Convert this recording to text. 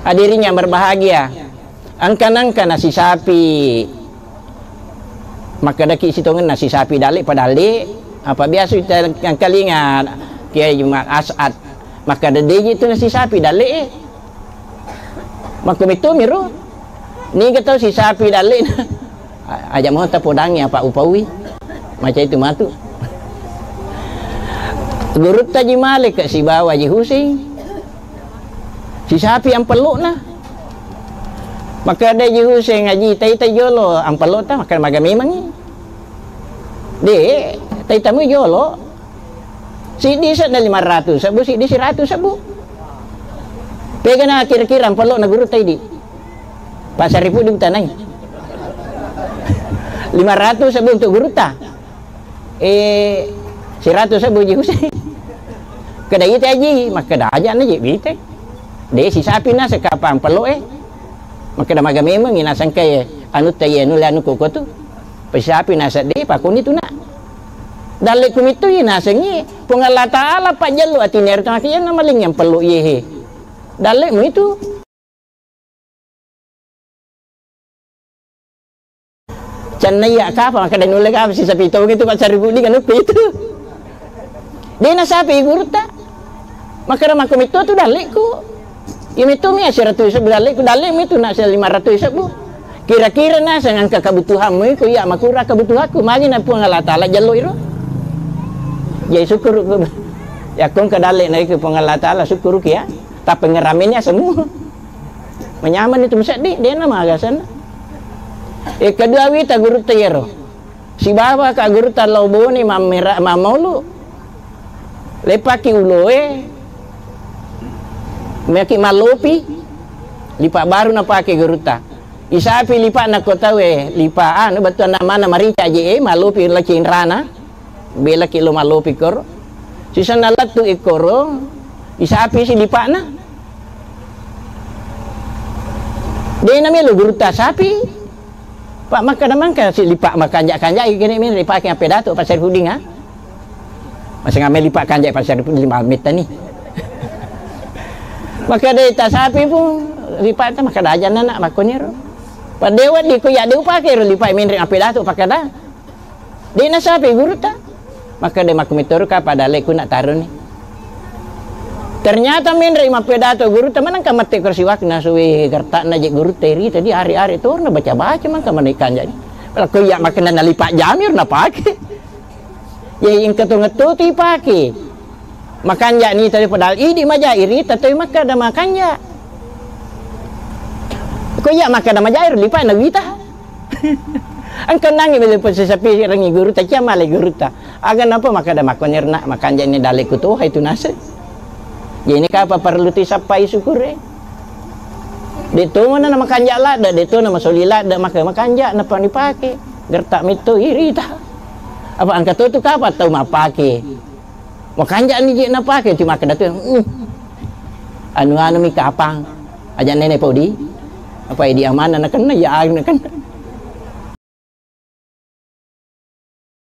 Hadirin yang berbahagia, angkan-angkan nasi sapi, maka daki sitongan nasi sapi dalik padalik. Apa biasa kita kali ingat Kiai Jumat As'ad, maka dedeji itu nasi sapi dalik. Maka itu miru ni kata si sapi dalik aja mau tapodangnya apa upawi macam itu matu. Gurut taji malik ke si bawa Haji Husin, si sapi yang peluk nah. Maka ada Haji Husin ngaji tai jolo ang peluk ta makan maga memang ni. Dek, tai tamu jolo. Si di sana 500 sabu, si di 100 sabu. Pega na kira-kira ang peluk na gurut tai di. Pasar ribu di tanay. 500 sabu untuk gurut ta. 100 sabu Haji Husin. Kedai itu aja, maka dah aja aja bite. Dia si sapi na sekapang peluk maka dah maga memang ina sangkai anu taye anu lanu koko tu. Pesapi nasa dia pakuni tu nak. Dalik kumitu ina sengi pengala taala pak jalu atiner tu akhirnya nama ling yang peluk ye. Dalik mu itu. Canaya ka apa maka dah nulai ka si sapi tu gitu pasar ribu di kan itu. Dia na sapi gurut tak. Maka ramah komito tu dalik ku. Ini tu mi 100 sabu dalik ku dalik mi tu nak 500 sabu. Kira-kira na sangan ka kebutuhanmu ku ya makura kebutuhanku mari na puang Allah Taala jaluk iro. Jadi syukur ku. Ya kong ka dalik na ku puang Allah Taala syukur ku ya. Tapi ngeraminnya semua. Menyaman itu mesti dia nama agasan. Kedua wi ta guru tayero. Si baba ka guru ta lobo ni mamera mamolu. Lepaki uloe meki malopi lipat baru na pakai geruta isapi lipat na kota we lipa anu betul nama na marica je malopi laki rana bela kilo malopi kor sisa nalat tu ikoro isapi si lipat na dia namanya lo geruta sapi pak maka namangka si lipat makan kanjak gini min lipat yang pedato pasar puding ha masih ngambil lipat kanjak pasar puding 5 meter ni. Maka dia tak sapi pun lipat tu maka dah ajan anak makoni ro. Padewa di ku ya dia pakai ro lipat min ring ape dah tu pakai dah. Dia na sapi guru ta. Maka dia makumitor ka pada leku nak taruh ni. Ternyata min ring ape dah tu guru ta manang ka mate kursi wakna suwi gertak na je guru teri tadi hari-hari tu na baca-baca man ka manikan jadi. Kalau ku ya makan na lipat jamir na pakai. Ya yang ketu-ngetu tu pakai. Makan jak ni tadi padahal idi majairi tapi maka dah makan jak. Kau ya makan dah majair lipat na wita. Angkan nangi bila pun sesapi rangi guru tak kia malai guru ta. Agan apa maka dah makan nak makan jak ni dalik kutu hai tu nase. Ya ini apa perlu disapai syukur Dia mana nama makan jak lah, dia tu nama solilat dah makan jak napa dipakai. Gertak mitu iri ta. Apa angkat tu apa tahu mak pakai. Makan jak ni je nak pakai cuma kena tu. Anu mi kapang. Aja nenek podi. Apa dia mana nak kena ya nak kena.